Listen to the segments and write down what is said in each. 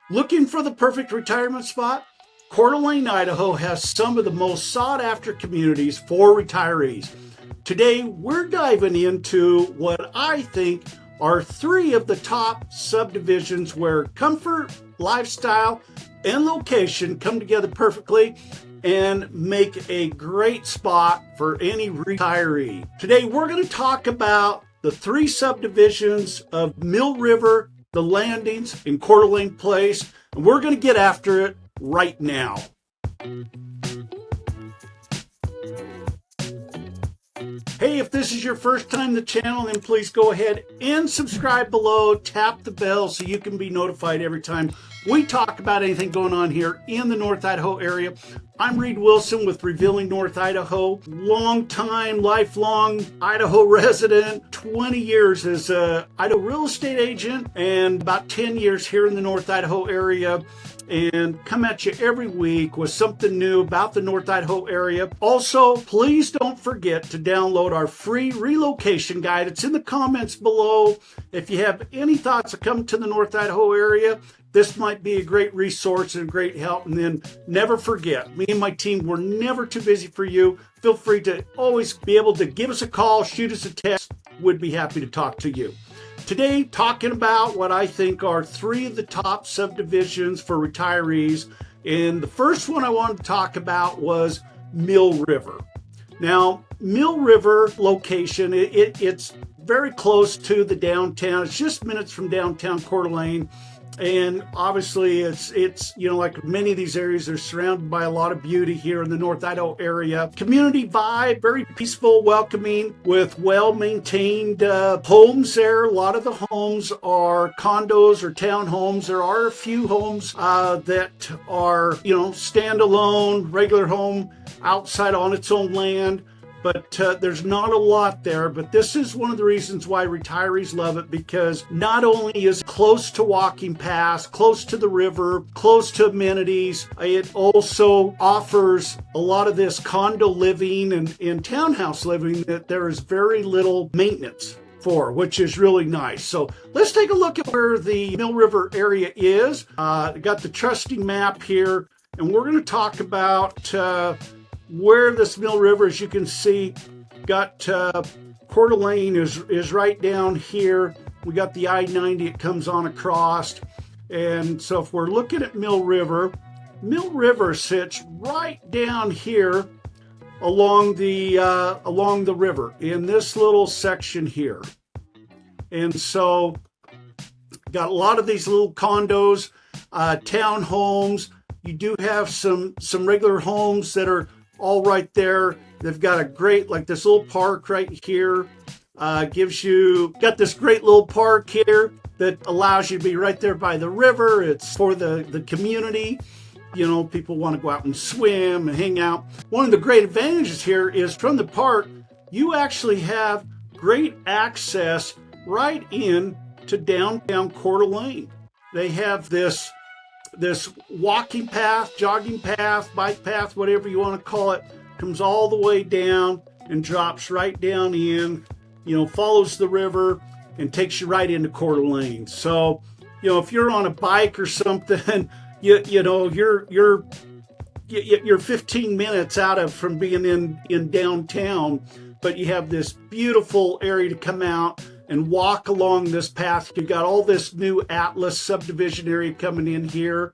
Looking for the perfect retirement spot? Coeur D'Alene, Idaho has some of the most sought after communities for retirees. Today, we're diving into what I think are three of the top subdivisions where comfort, lifestyle, and location come together perfectly and make a great spot for any retiree. Today, we're going to talk about the three subdivisions of Mill River, The Landings, and Coeur D'Alene Place, and we're going to get after it right now. Hey, if this is your first time on the channel, then please go ahead and subscribe below, tap the bell so you can be notified every time we talk about anything going on here in the North Idaho area. I'm Reed Wilson with Revealing North Idaho, long-time, lifelong Idaho resident, 20 years as an Idaho real estate agent, and about 10 years here in the North Idaho area, and come at you every week with something new about the North Idaho area. Also, please don't forget to download our free relocation guide. It's in the comments below. If you have any thoughts of coming to the North Idaho area, this might be a great resource and a great help. And then never forget, me and my team, we're never too busy for you. Feel free to always be able to give us a call, shoot us a text. We'd be happy to talk to you. Today, talking about what I think are three of the top subdivisions for retirees. And the first one I wanted to talk about was Mill River. Now, Mill River location, it's very close to the downtown. It's just minutes from downtown Coeur D'Alene. And obviously it's like many of these areas, they're surrounded by a lot of beauty here in the North Idaho area. Community vibe, very peaceful, welcoming, with well-maintained homes there. A lot of the homes are condos or townhomes. There are a few homes that are, standalone, regular home outside on its own land. But there's not a lot there. But this is one of the reasons why retirees love it, because not only is it close to walking paths, close to the river, close to amenities, it also offers a lot of this condo living and townhouse living that there is very little maintenance for, which is really nice. So let's take a look at where the Mill River area is. Got the trusting map here, and we're going to talk about where this Mill River, as you can see, got Coeur D'Alene is right down here. We got the I-90, it comes on across. And so if we're looking at Mill River sits right down here along the river in this little section here. And so got a lot of these little condos, townhomes. You do have some regular homes that are all right there. They've got a great, like this little park right here, got this great little park here that allows you to be right there by the river. It's for the community. People want to go out and swim and hang out. One of the great advantages here is from the park, you actually have great access right in to downtown Coeur D'Alene. They have this walking path, jogging path, bike path, whatever you want to call it, comes all the way down and drops right down in, follows the river and takes you right into Coeur D'Alene. So, if you're on a bike or something, you're 15 minutes from being in downtown, but you have this beautiful area to come out and walk along this path. You've got all this new Atlas subdivision area coming in here.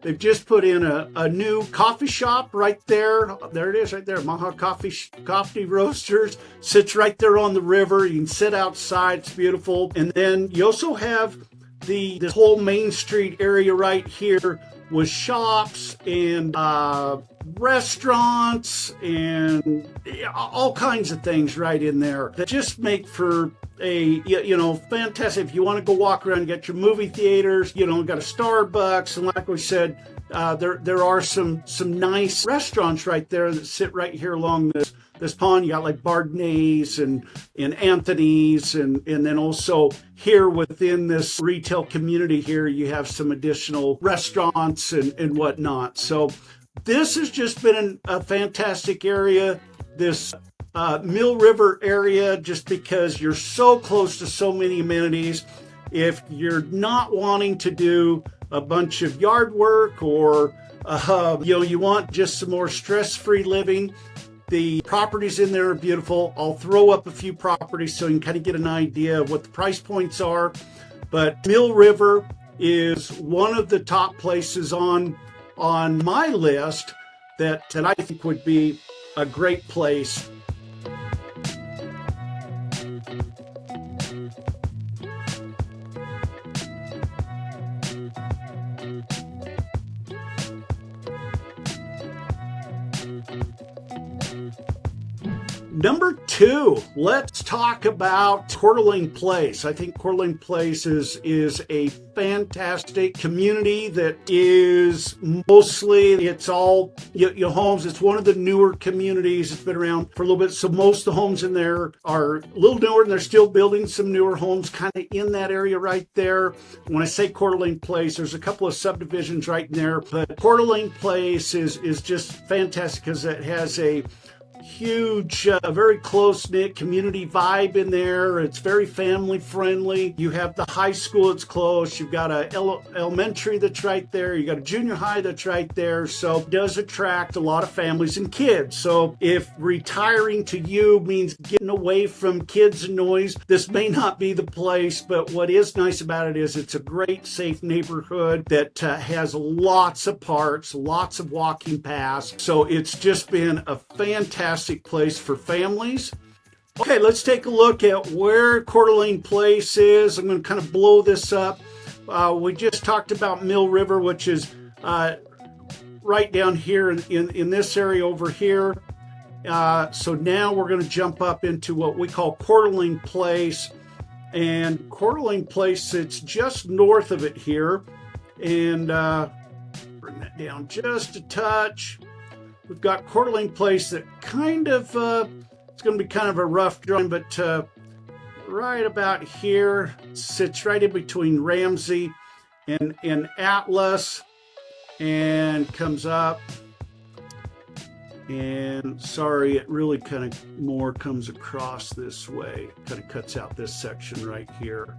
They've just put in a new coffee shop right there. There it is right there. Maha Coffee Roasters sits right there on the river. You can sit outside. It's beautiful. And then you also have this whole Main Street area right here with shops and restaurants and all kinds of things right in there that just make for a fantastic. If you want to go walk around and get your movie theaters, got a Starbucks, and like we said, there are some nice restaurants right there that sit right here along this pond. You got like Bardnay's and Anthony's, and then also here within this retail community here, you have some additional restaurants and whatnot. So this has just been a fantastic area. This Mill River area, just because you're so close to so many amenities. If you're not wanting to do a bunch of yard work, or you want just some more stress-free living, the properties in there are beautiful. I'll throw up a few properties so you can kind of get an idea of what the price points are. But Mill River is one of the top places on my list that I think would be a great place. Number 2, let's talk about Coeur D'Alene Place. I think Coeur D'Alene Place is a fantastic community that is mostly, it's all homes. It's one of the newer communities. It's been around for a little bit. So most of the homes in there are a little newer, and they're still building some newer homes kind of in that area right there. When I say Coeur D'Alene Place, there's a couple of subdivisions right in there, but Coeur D'Alene Place is just fantastic because it has a huge, very close-knit community vibe in there. It's very family-friendly. You have the high school that's close. You've got a elementary that's right there. You got a junior high that's right there. So it does attract a lot of families and kids. So if retiring to you means getting away from kids and noise, this may not be the place. But what is nice about it is it's a great, safe neighborhood that has lots of parks, lots of walking paths. So it's just been a fantastic place for families. Okay, let's take a look at where Coeur D'Alene Place is. I'm going to kind of blow this up. We just talked about Mill River, which is right down here in this area over here. So now we're going to jump up into what we call Coeur D'Alene Place. And Coeur D'Alene Place, it's just north of it here. And bring that down just a touch. We've got Coeur D'Alene Place that kind of, it's going to be kind of a rough drawing, but right about here, sits right in between Ramsey and Atlas, and comes up. And sorry, it really kind of more comes across this way. Kind of cuts out this section right here.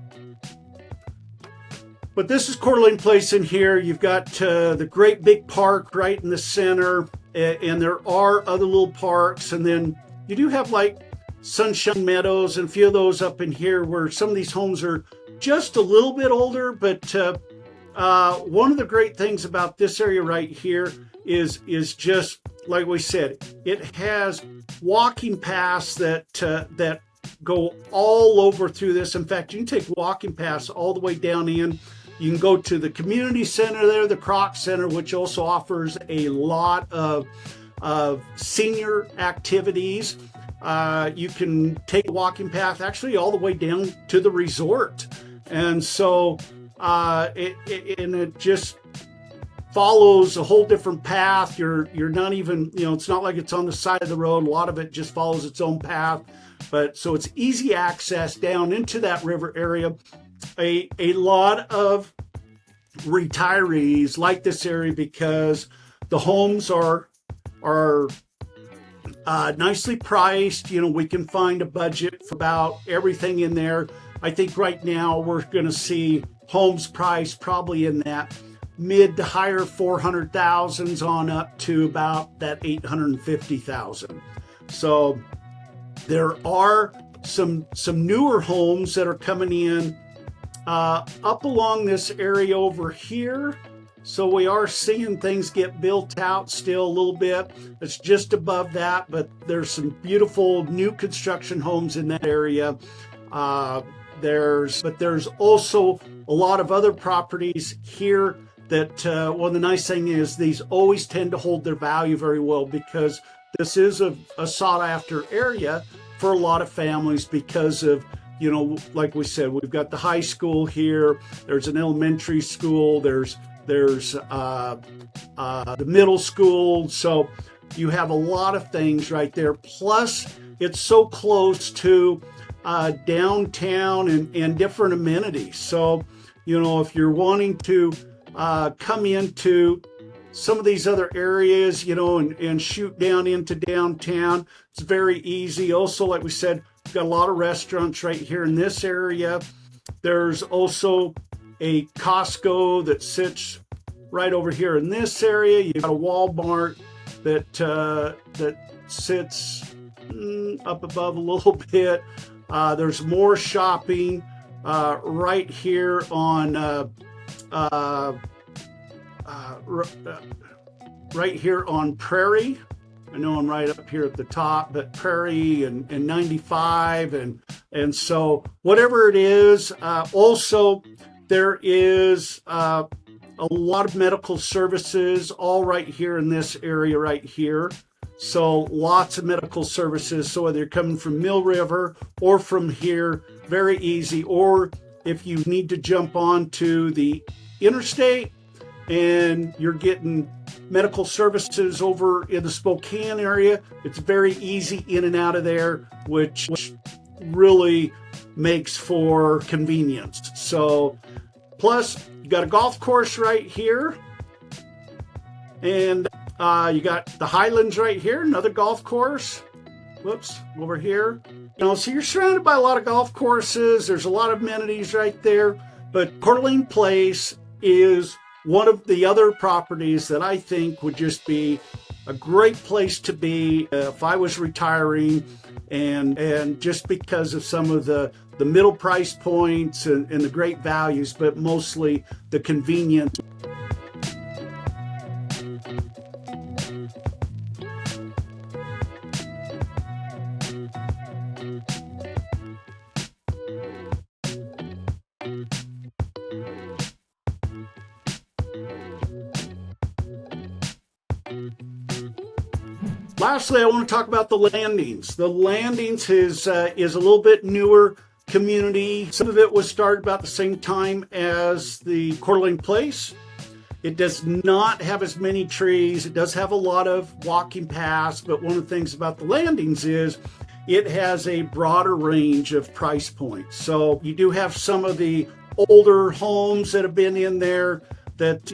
But this is Coeur D'Alene Place in here. You've got the great big park right in the center. And there are other little parks, and then you do have like Sunshine Meadows and a few of those up in here where some of these homes are just a little bit older. But one of the great things about this area right here is just like we said, it has walking paths that go all over through this. In fact, you can take walking paths all the way down in. You can go to the community center there, the Croc Center, which also offers a lot of senior activities. You can take a walking path actually all the way down to the resort. And so it just follows a whole different path. You're not even, it's not like it's on the side of the road. A lot of it just follows its own path. But so it's easy access down into that river area. A lot of retirees like this area because the homes are nicely priced. We can find a budget for about everything in there. I think right now we're going to see homes priced probably in that mid to higher 400,000s on up to about that 850,000. So there are some newer homes that are coming in up along this area over here. So we are seeing things get built out still a little bit. It's just above that, but there's some beautiful new construction homes in that area. There's also a lot of other properties here that, the nice thing is these always tend to hold their value very well because this is a sought after area for a lot of families because of, like we said, we've got the high school here. There's an elementary school. There's the middle school. So you have a lot of things right there. Plus, it's so close to downtown and different amenities. So, if you're wanting to come into some of these other areas, and shoot down into downtown, it's very easy. Also, like we said, we've got a lot of restaurants right here in this area. There's also a Costco that sits right over here in this area. You've got a Walmart that sits up above a little bit. There's more shopping right here on right here on Prairie. I know I'm right up here at the top, but Prairie and 95 and so whatever it is. Also, there is a lot of medical services all right here in this area right here. So lots of medical services. So whether you're coming from Mill River or from here, very easy. Or if you need to jump onto the interstate and you're getting medical services over in the Spokane area, it's very easy in and out of there, which really makes for convenience. So plus you got a golf course right here, and you got the Highlands right here, another golf course. Whoops, over here. So you're surrounded by a lot of golf courses. There's a lot of amenities right there. But Coeur D'Alene Place is one of the other properties that I think would just be a great place to be if I was retiring, and just because of some of the middle price points and the great values, but mostly the convenience. Lastly, I want to talk about the Landings. The Landings is a little bit newer community. Some of it was started about the same time as the Coeur D'Alene Place. It does not have as many trees. It does have a lot of walking paths, but one of the things about the Landings is it has a broader range of price points. So you do have some of the older homes that have been in there that,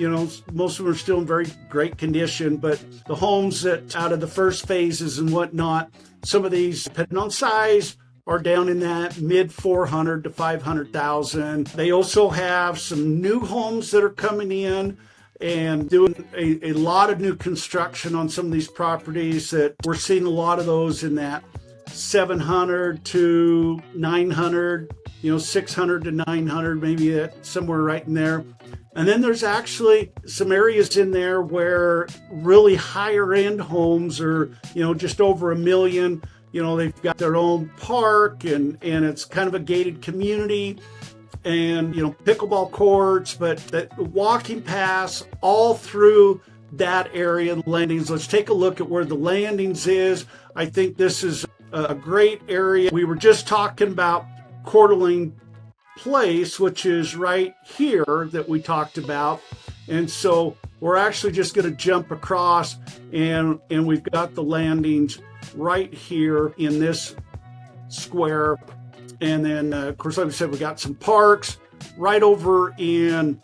most of them are still in very great condition, but the homes that out of the first phases and whatnot, some of these, depending on size, are down in that mid 400 to 500,000. They also have some new homes that are coming in and doing a lot of new construction on some of these properties that we're seeing a lot of those in that 700 to 900, 600 to 900, maybe somewhere right in there. And then there's actually some areas in there where really higher end homes are, just over $1 million. They've got their own park and it's kind of a gated community and, pickleball courts, but the walking paths all through that area, the Landings. Let's take a look at where the Landings is. I think this is a great area. We were just talking about Coeur D'Alene Place, which is right here that we talked about, and so we're actually just going to jump across and we've got the Landings right here in this square. And then of course, like we said, we got some parks right over in,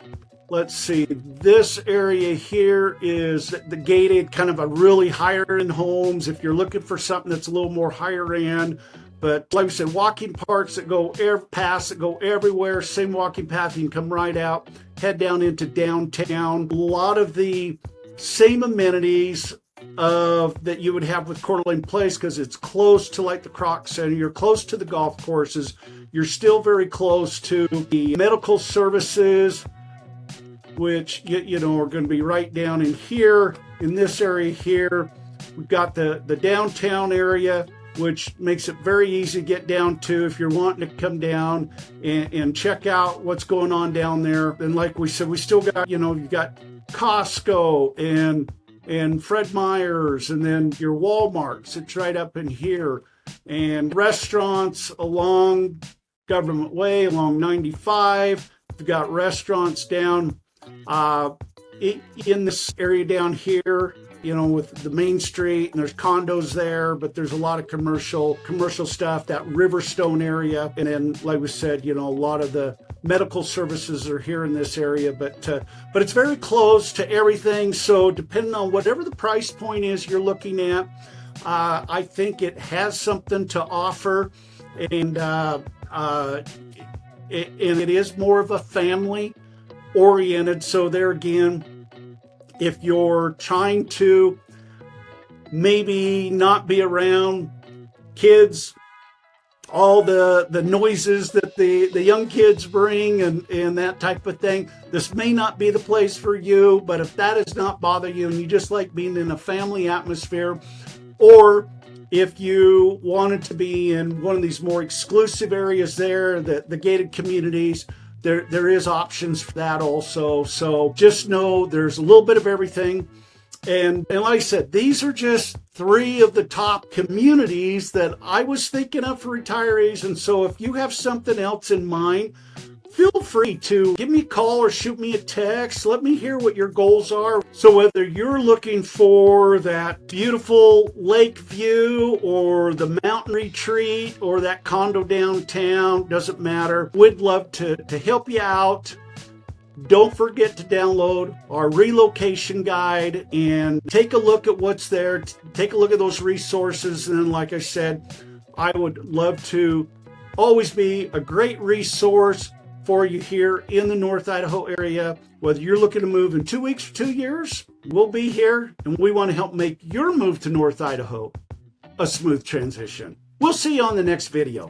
let's see, this area here is the gated, kind of a really higher end homes if you're looking for something that's a little more higher end. But like I said, walking paths that go paths that go everywhere, same walking path, you can come right out, head down into downtown. A lot of the same amenities that you would have with Coeur D'Alene Place, because it's close to like the Croc Center, you're close to the golf courses, you're still very close to the medical services, which are going to be right down in here, in this area here. We've got the downtown area, which makes it very easy to get down to if you're wanting to come down and check out what's going on down there. And like we said, we still got, you've got Costco and Fred Meyer's, and then your Walmarts. It's right up in here. And restaurants along Government Way, along 95. We've got restaurants down in this area down here, with the main street, and there's condos there, but there's a lot of commercial stuff, that Riverstone area. And then, like we said, a lot of the medical services are here in this area, but it's very close to everything. So depending on whatever the price point is you're looking at, I think it has something to offer. And it is more of a family oriented. So there again, if you're trying to maybe not be around kids, all the noises that the young kids bring and that type of thing, this may not be the place for you. But if that does not bother you and you just like being in a family atmosphere, or if you wanted to be in one of these more exclusive areas there, the gated communities, there is options for that also. So just know there's a little bit of everything. And like I said, these are just 3 of the top communities that I was thinking of for retirees. And so if you have something else in mind, feel free to give me a call or shoot me a text. Let me hear what your goals are. So whether you're looking for that beautiful lake view or the mountain retreat or that condo downtown, doesn't matter. We'd love to help you out. Don't forget to download our relocation guide and take a look at what's there. Take a look at those resources. And then, like I said, I would love to always be a great resource for you here in the North Idaho area. Whether you're looking to move in 2 weeks or 2 years, we'll be here, and we want to help make your move to North Idaho a smooth transition. We'll see you on the next video.